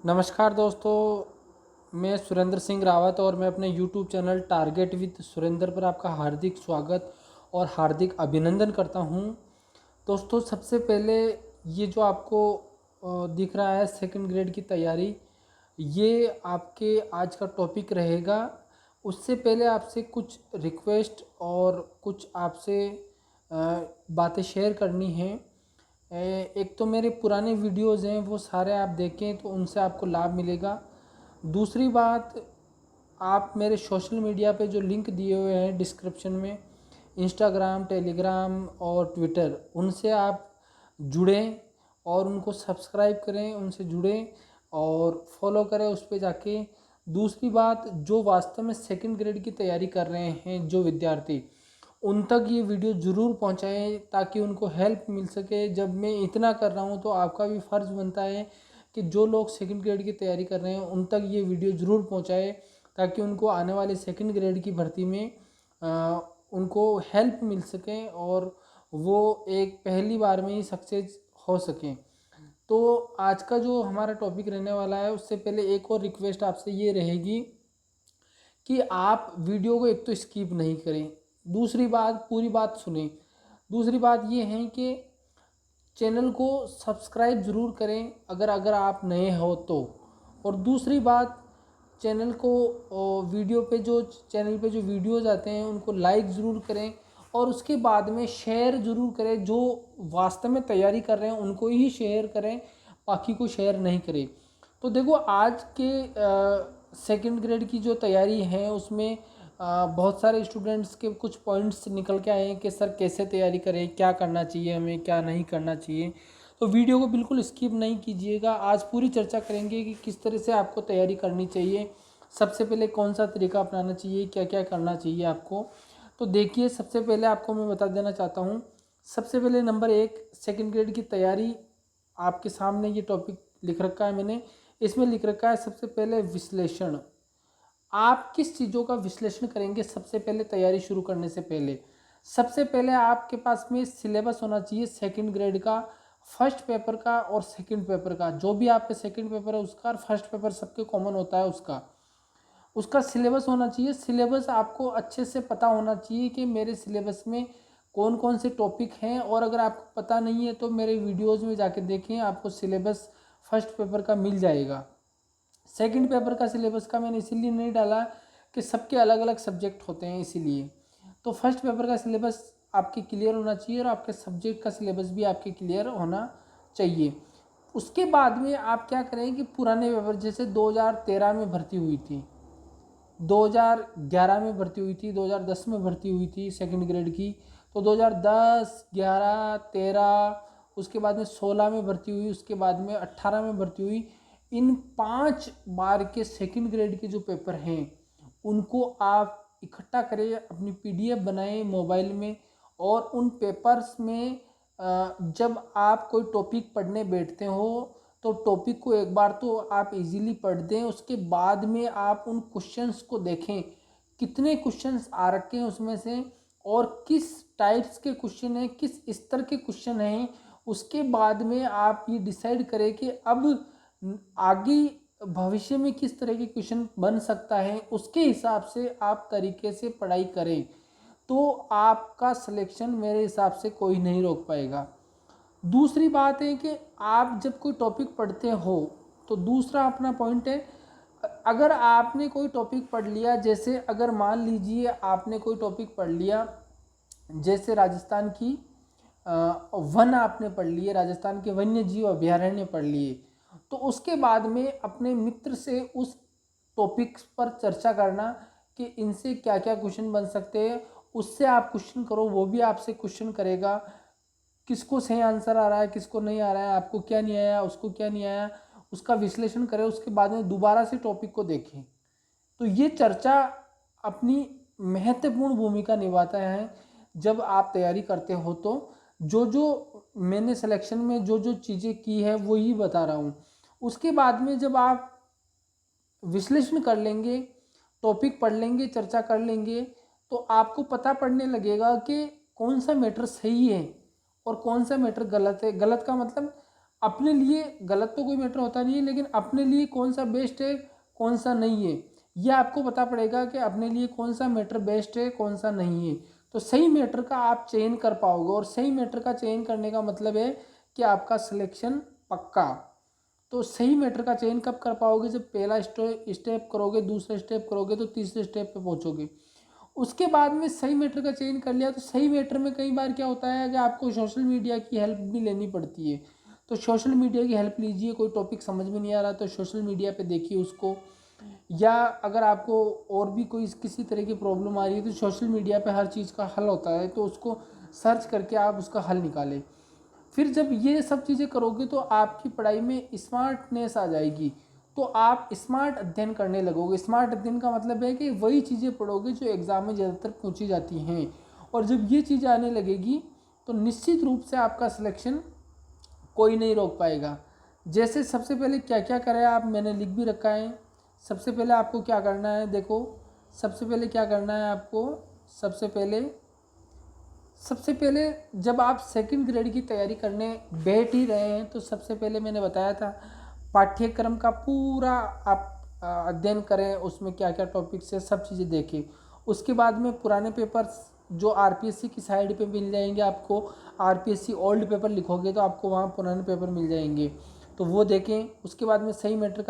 नमस्कार दोस्तों, मैं सुरेंद्र सिंह रावत और मैं अपने YouTube channel target with Surendra पर आपका हार्दिक स्वागत और हार्दिक अभिनंदन करता हूं। दोस्तों, सबसे पहले ये जो आपको दिख रहा है सेकंड ग्रेड की तैयारी, ये आपके आज का टॉपिक रहेगा। उससे पहले आपसे कुछ रिक्वेस्ट और कुछ आपसे बातें शेयर करनी हैं। एक तो मेरे पुराने वीडियोस हैं वो सारे आप देखें तो उनसे आपको लाभ मिलेगा। दूसरी बात, आप मेरे सोशल मीडिया पे जो लिंक दिए हुए हैं डिस्क्रिप्शन में, इंस्टाग्राम, टेलीग्राम और ट्विटर, उनसे आप जुड़ें और उनको सब्सक्राइब करें, उनसे जुड़ें और फॉलो करें उस पे जाके। दूसरी बात, जो वास्तव में सेकंड ग्रेड की तैयारी कर रहे हैं जो विद्यार्थी, उन तक ये वीडियो ज़रूर पहुंचाएं ताकि उनको हेल्प मिल सके। जब मैं इतना कर रहा हूं तो आपका भी फ़र्ज़ बनता है कि जो लोग सेकंड ग्रेड की तैयारी कर रहे हैं उन तक ये वीडियो ज़रूर पहुंचाएं ताकि उनको आने वाले सेकंड ग्रेड की भर्ती में उनको हेल्प मिल सके और वो एक पहली बार में ही सक्सेस हो सकें। तो आज का जो हमारा टॉपिक रहने वाला है, उससे पहले एक और रिक्वेस्ट आपसे ये रहेगी कि आप वीडियो को एक तो स्किप नहीं करें, दूसरी बात पूरी बात सुनें, दूसरी बात ये है कि चैनल को सब्सक्राइब ज़रूर करें अगर अगर आप नए हो तो। और दूसरी बात, चैनल को वीडियो पे जो चैनल पे जो वीडियोज़ आते हैं उनको लाइक ज़रूर करें और उसके बाद में शेयर ज़रूर करें। जो वास्तव में तैयारी कर रहे हैं उनको ही शेयर करें, बाकी को शेयर नहीं करें। तो देखो, आज के सेकंड ग्रेड की जो तैयारी है उसमें बहुत सारे स्टूडेंट्स के कुछ पॉइंट्स निकल के आए हैं कि सर कैसे तैयारी करें, क्या करना चाहिए हमें, क्या नहीं करना चाहिए। तो वीडियो को बिल्कुल स्किप नहीं कीजिएगा। आज पूरी चर्चा करेंगे कि किस तरह से आपको तैयारी करनी चाहिए, सबसे पहले कौन सा तरीका अपनाना चाहिए, क्या क्या करना चाहिए आपको। तो देखिए, सबसे पहले आपको मैं बता देना चाहता हूँ। सबसे पहले नंबर 1, सेकंड ग्रेड की तैयारी। आपके सामने ये टॉपिक लिख रखा है मैंने, इसमें लिख रखा है सबसे पहले विश्लेषण। आप किस चीज़ों का विश्लेषण करेंगे सबसे पहले तैयारी शुरू करने से पहले? सबसे पहले आपके पास में सिलेबस होना चाहिए सेकंड ग्रेड का, फर्स्ट पेपर का और सेकंड पेपर का। जो भी आपके सेकंड पेपर है उसका और फर्स्ट पेपर सबके कॉमन होता है उसका, उसका सिलेबस होना चाहिए। सिलेबस आपको अच्छे से पता होना चाहिए कि मेरे सिलेबस में कौन कौन से टॉपिक हैं। और अगर आपको पता नहीं है तो मेरे वीडियोज़ में जाके देखें, आपको सिलेबस फर्स्ट पेपर का मिल जाएगा। सेकंड पेपर का सिलेबस का मैंने इसीलिए नहीं डाला कि सबके अलग अलग सब्जेक्ट होते हैं, इसीलिए। तो फर्स्ट पेपर का सिलेबस आपके क्लियर होना चाहिए और आपके सब्जेक्ट का सिलेबस भी आपके क्लियर होना चाहिए। उसके बाद में आप क्या करें कि पुराने पेपर, जैसे 2013 में भर्ती हुई थी, 2011 में भर्ती हुई थी, 2010 में भर्ती हुई थी सेकंड ग्रेड की, तो 2010, 11, 13, उसके बाद में 16 में भर्ती हुई, उसके बाद में 18 में भर्ती हुई। इन 5 बार के सेकंड ग्रेड के जो पेपर हैं उनको आप इकट्ठा करें, अपनी PDF बनाएं मोबाइल में। और उन पेपर्स में जब आप कोई टॉपिक पढ़ने बैठते हो तो टॉपिक को एक बार तो आप इजीली पढ़ दें, उसके बाद में आप उन क्वेश्चंस को देखें, कितने क्वेश्चंस आ रखे हैं उसमें से और किस टाइप्स के क्वेश्चन हैं, किस स्तर के क्वेश्चन हैं। उसके बाद में आप ये डिसाइड करें कि अब आगे भविष्य में किस तरह के क्वेश्चन बन सकता है, उसके हिसाब से आप तरीके से पढ़ाई करें तो आपका सिलेक्शन मेरे हिसाब से कोई नहीं रोक पाएगा। दूसरी बात है कि आप जब कोई टॉपिक पढ़ते हो तो दूसरा अपना पॉइंट है, अगर आपने कोई टॉपिक पढ़ लिया, जैसे अगर मान लीजिए आपने कोई टॉपिक पढ़ लिया, जैसे राजस्थान की वन आपने पढ़ लिए, राजस्थान के वन्य जीव अभयारण्य पढ़ लिए, तो उसके बाद में अपने मित्र से उस टॉपिक्स पर चर्चा करना कि इनसे क्या क्या क्वेश्चन बन सकते हैं। उससे आप क्वेश्चन करो, वो भी आपसे क्वेश्चन करेगा, किसको सही आंसर आ रहा है, किसको नहीं आ रहा है, आपको क्या नहीं आया, उसको क्या नहीं आया, उसका विश्लेषण करें। उसके बाद में दोबारा से टॉपिक को देखें। तो ये चर्चा अपनी महत्वपूर्ण भूमिका निभाता है जब आप तैयारी करते हो। तो जो जो मैंने सिलेक्शन में जो जो चीज़ें की है वो ही बता रहा हूँ। उसके बाद में जब आप विश्लेषण कर लेंगे, टॉपिक पढ़ लेंगे, चर्चा कर लेंगे, तो आपको पता पड़ने लगेगा कि कौन सा मैटर सही है और कौन सा मैटर गलत है। गलत का मतलब अपने लिए गलत तो कोई मैटर होता नहीं है, लेकिन अपने लिए कौन सा बेस्ट है कौन सा नहीं है ये आपको पता पड़ेगा कि अपने लिए कौन सा मैटर बेस्ट है कौन सा नहीं है। तो सही मैटर का आप चयन कर पाओगे, और सही मैटर का चयन करने का मतलब है कि आपका सिलेक्शन पक्का। तो सही मैटर का चयन कब कर पाओगे? जब पहला स्टेप करोगे, दूसरा स्टेप करोगे, तो तीसरे स्टेप पे पहुंचोगे। उसके बाद में सही मैटर का चयन कर लिया, तो सही मैटर में कई बार क्या होता है कि आपको सोशल मीडिया की हेल्प भी लेनी पड़ती है। तो सोशल मीडिया की हेल्प लीजिए, कोई टॉपिक समझ में नहीं आ रहा तो सोशल मीडिया पे देखिए उसको, या अगर आपको और भी कोई किसी तरह की प्रॉब्लम आ रही है तो सोशल मीडिया पे हर चीज़ का हल होता है, तो उसको सर्च करके आप उसका हल निकालें। फिर जब ये सब चीज़ें करोगे तो आपकी पढ़ाई में स्मार्टनेस आ जाएगी, तो आप स्मार्ट अध्ययन करने लगोगे। स्मार्ट अध्ययन का मतलब है कि वही चीज़ें पढ़ोगे जो एग्ज़ाम में ज़्यादातर पूछी जाती हैं, और जब ये चीज़ आने लगेगी तो निश्चित रूप से आपका सिलेक्शन कोई नहीं रोक पाएगा। जैसे सबसे पहले क्या क्या करें आप, मैंने लिख भी रखा है। सबसे पहले आपको क्या करना है, देखो सबसे पहले क्या करना है आपको, सबसे पहले जब आप सेकंड ग्रेड की तैयारी करने बैठ ही रहे हैं तो सबसे पहले मैंने बताया था पाठ्यक्रम का पूरा आप अध्ययन करें, उसमें क्या क्या टॉपिक्स है सब चीज़ें देखें। उसके बाद में पुराने पेपर्स जो आरपीएससी की साइड पे मिल जाएंगे आपको, आरपीएससी ओल्ड पेपर लिखोगे तो आपको वहाँ पुराने पेपर मिल जाएंगे, तो वो देखें। उसके बाद में सही मैटर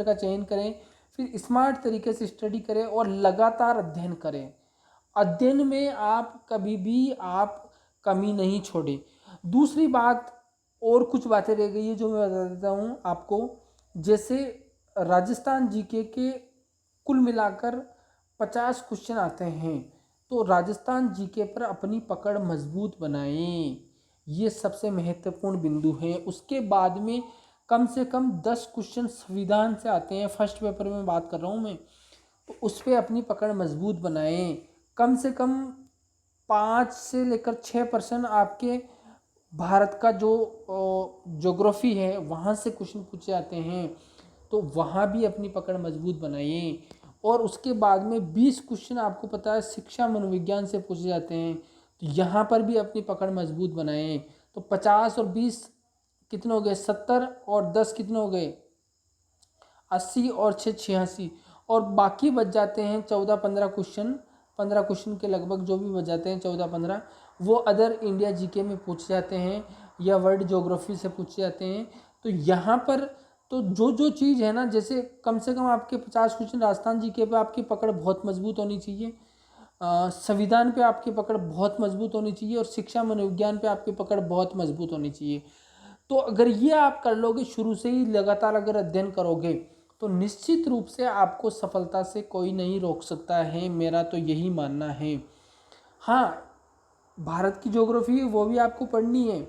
का चयन करें, फिर स्मार्ट तरीके से स्टडी करें और लगातार अध्ययन करें। अध्ययन में आप कभी भी आप कमी नहीं छोड़े। दूसरी बात, और कुछ बातें रह गई है जो मैं बता देता हूँ आपको। जैसे राजस्थान जीके के कुल मिलाकर 50 क्वेश्चन आते हैं, तो राजस्थान जीके पर अपनी पकड़ मजबूत बनाएं, ये सबसे महत्वपूर्ण बिंदु है। उसके बाद में कम से कम 10 क्वेश्चन संविधान से आते हैं, फर्स्ट पेपर में बात कर रहा हूँ मैं, तो उस पर अपनी पकड़ मजबूत बनाएं। कम से कम 5 से लेकर 6% आपके भारत का जो ज्योग्राफी है वहाँ से क्वेश्चन पूछे जाते हैं, तो वहाँ भी अपनी पकड़ मजबूत बनाइए। और उसके बाद में 20 क्वेश्चन आपको पता है शिक्षा मनोविज्ञान से पूछे जाते हैं, तो यहाँ पर भी अपनी पकड़ मजबूत बनाएं। तो 50 और 20 कितने हो गए, 70, और 10 कितने हो गए, 80, और 6 86, और बाकी बच जाते हैं 14 15 क्वेश्चन। 15 क्वेश्चन के लगभग जो भी बच जाते हैं 14 15, वो अदर इंडिया जीके में पूछे जाते हैं या वर्ल्ड ज्योग्राफी से पूछे जाते हैं। तो यहाँ पर तो जो जो चीज़ है ना, जैसे कम से कम आपके 50 क्वेश्चन राजस्थान जीके पे आपकी पकड़ बहुत मजबूत होनी चाहिए, संविधान पे आपकी पकड़ बहुत मजबूत होनी चाहिए, और शिक्षा मनोविज्ञान पे आपकी पकड़ बहुत मजबूत होनी चाहिए। तो अगर ये आप कर लोगे, शुरू से ही लगातार अगर अध्ययन करोगे, तो निश्चित रूप से आपको सफलता से कोई नहीं रोक सकता है, मेरा तो यही मानना है। हाँ, भारत की ज्योग्राफी वो भी आपको पढ़नी है,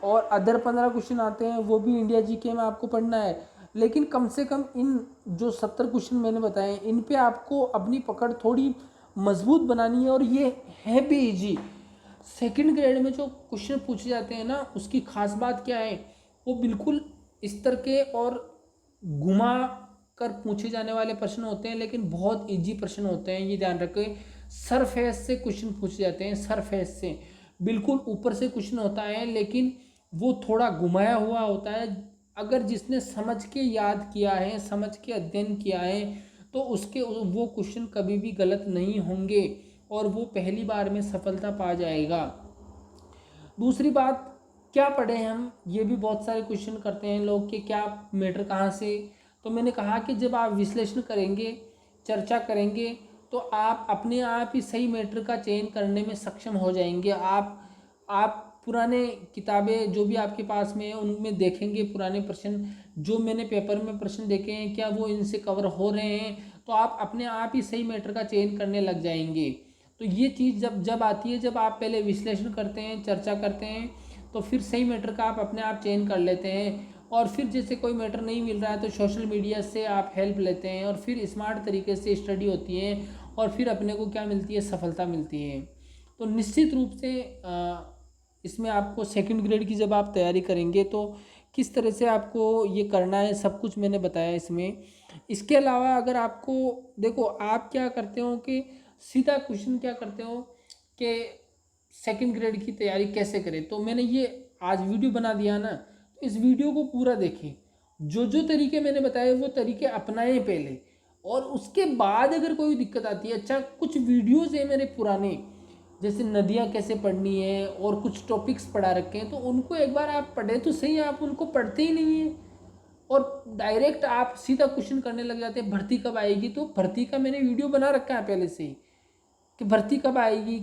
और अदर 15 क्वेश्चन आते हैं वो भी इंडिया जीके में आपको पढ़ना है, लेकिन कम से कम इन जो 70 क्वेश्चन मैंने बताए इन पे आपको अपनी पकड़ थोड़ी मजबूत बनानी है, और ये है भी इजी। सेकंड ग्रेड में जो क्वेश्चन पूछे जाते हैं ना, उसकी खास बात क्या है, वो बिल्कुल स्तर के और घुमा कर पूछे जाने वाले प्रश्न होते हैं, लेकिन बहुत इजी प्रश्न होते हैं, ये ध्यान रखें। सरफेस से क्वेश्चन पूछे जाते हैं, सरफेस से, बिल्कुल ऊपर से क्वेश्चन होता है, लेकिन वो थोड़ा घुमाया हुआ होता है। अगर जिसने समझ के याद किया है, समझ के अध्ययन किया है, तो उसके वो क्वेश्चन कभी भी गलत नहीं होंगे, और वो पहली बार में सफलता पा जाएगा। दूसरी बात, क्या पढ़े हम, ये भी बहुत सारे क्वेश्चन करते हैं लोग कि क्या मैटर कहाँ से। तो मैंने कहा कि जब आप विश्लेषण करेंगे, चर्चा करेंगे, तो आप अपने आप ही सही मैटर का चयन करने में सक्षम हो जाएंगे। आप पुराने किताबें जो भी आपके पास में है उनमें देखेंगे पुराने प्रश्न, जो मैंने पेपर में प्रश्न देखे हैं क्या वो इनसे कवर हो रहे हैं, तो आप अपने आप ही सही मैटर का चयन करने लग जाएंगे। तो ये चीज़ जब जब आती है, जब आप पहले विश्लेषण करते हैं, चर्चा करते हैं, तो फिर सही मैटर का आप अपने आप चयन कर लेते हैं। और फिर जैसे कोई मैटर नहीं मिल रहा है तो सोशल मीडिया से आप हेल्प लेते हैं, और फिर स्मार्ट तरीके से स्टडी होती है, और फिर अपने को क्या मिलती है, सफलता मिलती है। तो निश्चित रूप से इसमें आपको सेकंड ग्रेड की जब आप तैयारी करेंगे तो किस तरह से आपको ये करना है सब कुछ मैंने बताया इसमें। इसके अलावा अगर आपको, देखो आप क्या करते हो कि सीधा क्वेश्चन क्या करते हो कि सेकंड ग्रेड की तैयारी कैसे करें, तो मैंने ये आज वीडियो बना दिया ना, इस वीडियो को पूरा देखें, जो जो तरीके मैंने बताए वो तरीके अपनाएं पहले, और उसके बाद अगर कोई दिक्कत आती है, अच्छा कुछ वीडियोज़ है मेरे पुराने, जैसे नदियाँ कैसे पढ़नी है और कुछ टॉपिक्स पढ़ा रखे हैं, तो उनको एक बार आप पढ़े तो सही, आप उनको पढ़ते ही नहीं हैं और डायरेक्ट आप सीधा क्वेश्चन करने लग जाते हैं भर्ती कब आएगी। तो भर्ती का मैंने वीडियो बना रखा है पहले से ही कि भर्ती कब आएगी,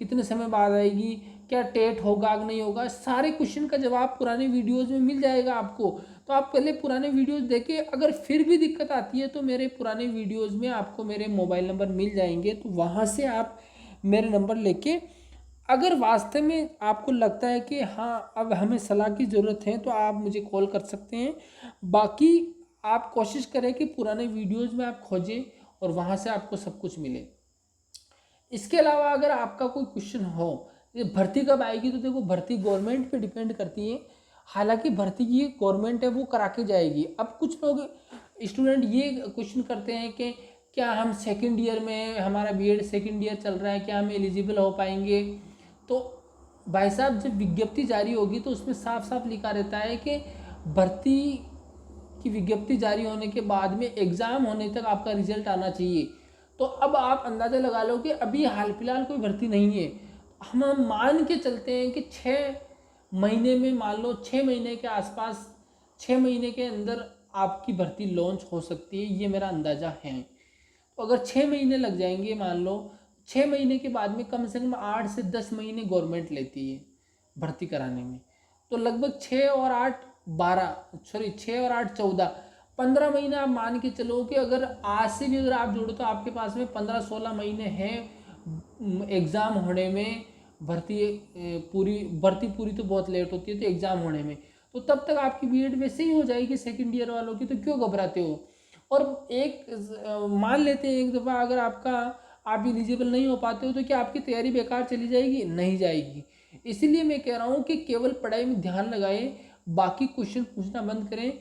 कितने समय बाद आएगी, क्या टेट होगा कि नहीं होगा, सारे क्वेश्चन का जवाब पुराने वीडियोस में मिल जाएगा आपको। तो आप पहले पुराने वीडियोस देखें, अगर फिर भी दिक्कत आती है तो मेरे पुराने वीडियोस में आपको मेरे मोबाइल नंबर मिल जाएंगे, तो वहाँ से आप मेरे नंबर लेके, अगर वास्तव में आपको लगता है कि हाँ अब हमें सलाह की ज़रूरत है, तो आप मुझे कॉल कर सकते हैं। बाकी आप कोशिश करें कि पुराने वीडियोज़ में आप खोजें और वहाँ से आपको सब कुछ मिले। इसके अलावा अगर आपका कोई क्वेश्चन हो, ये भर्ती कब आएगी, तो देखो भर्ती गवर्नमेंट पे डिपेंड करती है। हालांकि भर्ती की गवर्नमेंट है वो करा के जाएगी। अब कुछ लोग स्टूडेंट ये क्वेश्चन करते हैं कि क्या हम सेकंड ईयर में, हमारा बीएड सेकंड ईयर चल रहा है, क्या हम एलिजिबल हो पाएंगे। तो भाई साहब जब विज्ञप्ति जारी होगी तो उसमें साफ साफ लिखा रहता है कि भर्ती की विज्ञप्ति जारी होने के बाद में एग्ज़ाम होने तक आपका रिजल्ट आना चाहिए। तो अब आप अंदाज़ा लगा लो कि अभी हाल फिलहाल कोई भर्ती नहीं है। हम मान के चलते हैं कि 6 महीने में, मान लो 6 महीने के आसपास, 6 महीने के अंदर आपकी भर्ती लॉन्च हो सकती है, ये मेरा अंदाज़ा है। तो अगर 6 महीने लग जाएंगे, मान लो 6 महीने के बाद में कम से कम 8 से 10 महीने गवर्नमेंट लेती है भर्ती कराने में। तो लगभग 6 और 8 14 15 महीने आप मान के चलो कि अगर आज से भी अगर आप जोड़ो तो आपके पास में 15-16 महीने हैं एग्ज़ाम होने में। भर्ती पूरी तो बहुत लेट होती है, तो एग्ज़ाम होने में तो तब तक आपकी बीएड वैसे ही हो जाएगी सेकंड ईयर वालों की, तो क्यों घबराते हो। और मान लेते हैं एक दफ़ा अगर आप एलिजिबल नहीं हो पाते हो, तो क्या आपकी तैयारी बेकार चली जाएगी? नहीं जाएगी। इसीलिए मैं कह रहा हूँ कि केवल पढ़ाई में ध्यान लगाएं, बाकी क्वेश्चन पूछना बंद करें।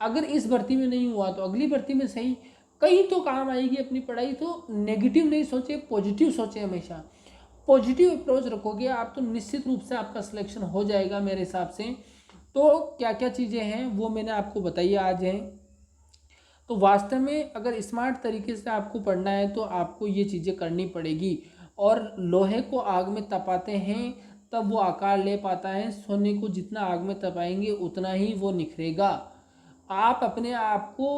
अगर इस भर्ती में नहीं हुआ तो अगली भर्ती में सही, कहीं तो काम आएगी अपनी पढ़ाई। तो नेगेटिव नहीं सोचे, पॉजिटिव सोचे, हमेशा पॉजिटिव अप्रोच रखोगे आप तो निश्चित रूप से आपका सिलेक्शन हो जाएगा मेरे हिसाब से। तो क्या क्या चीज़ें हैं वो मैंने आपको बताई आज हैं। तो वास्तव में अगर स्मार्ट तरीके से आपको पढ़ना है तो आपको ये चीज़ें करनी पड़ेगी। और लोहे को आग में तपाते हैं तब वो आकार ले पाता है, सोने को जितना आग में तपाएंगे उतना ही वो निखरेगा। आप अपने आप को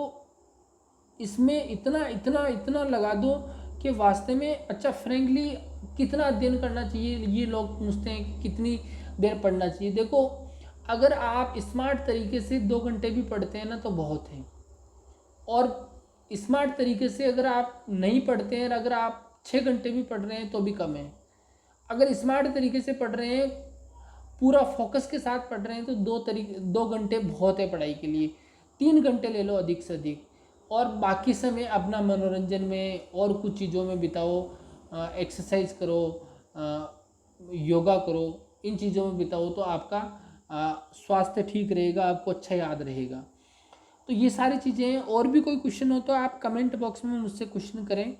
इसमें इतना इतना इतना लगा दो कि वास्तव में, अच्छा फ्रेंकली कितना अध्ययन करना चाहिए, ये लोग पूछते हैं कि कितनी देर पढ़ना चाहिए। देखो अगर आप स्मार्ट तरीके से 2 घंटे भी पढ़ते हैं ना तो बहुत है, और स्मार्ट तरीके से अगर आप नहीं पढ़ते हैं, अगर आप 6 घंटे भी पढ़ रहे हैं तो भी कम है। अगर स्मार्ट तरीके से पढ़ रहे हैं, पूरा फोकस के साथ पढ़ रहे हैं, तो 2 घंटे बहुत है पढ़ाई के लिए। 3 घंटे ले लो अधिक से अधिक, और बाकी समय अपना मनोरंजन में और कुछ चीज़ों में बिताओ, एक्सरसाइज करो, योगा करो, इन चीज़ों में बिताओ तो आपका स्वास्थ्य ठीक रहेगा, आपको अच्छा याद रहेगा। तो ये सारी चीज़ें हैं। और भी कोई क्वेश्चन हो तो आप कमेंट बॉक्स में मुझसे क्वेश्चन करें,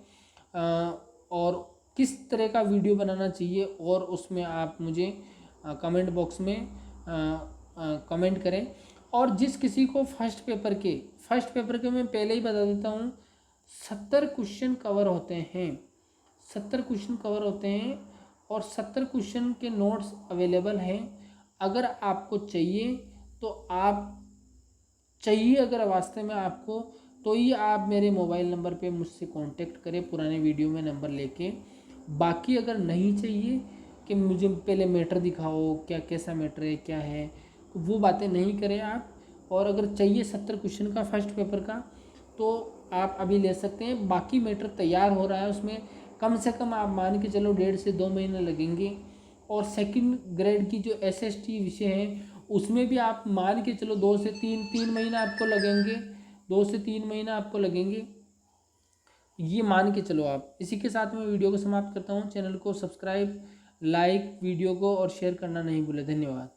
और किस तरह का वीडियो बनाना चाहिए और उसमें आप मुझे कमेंट बॉक्स में कमेंट करें। और जिस किसी को फर्स्ट पेपर के मैं पहले ही बता देता हूँ, 70 क्वेश्चन कवर होते हैं, 70 क्वेश्चन कवर होते हैं और 70 क्वेश्चन के नोट्स अवेलेबल हैं। अगर आपको चाहिए तो अगर वास्तव में आपको, तो ये आप मेरे मोबाइल नंबर पे मुझसे कांटेक्ट करें पुराने वीडियो में नंबर लेके। बाकी अगर नहीं चाहिए कि मुझे पहले मैटर दिखाओ, क्या कैसा मैटर है क्या है, तो वो बातें नहीं करें आप। और अगर चाहिए 70 क्वेश्चन का फर्स्ट पेपर का तो आप अभी ले सकते हैं। बाकी मैटर तैयार हो रहा है, उसमें कम से कम आप मान के चलो 1.5 से 2 महीने लगेंगे। और सेकंड ग्रेड की जो SST विषय हैं उसमें भी आप मान के चलो 2 से 3 महीने आपको लगेंगे, 2 से 3 महीने आपको लगेंगे, ये मान के चलो आप। इसी के साथ मैं वीडियो को समाप्त करता हूँ। चैनल को सब्सक्राइब, लाइक, वीडियो को और शेयर करना नहीं भूलें। धन्यवाद।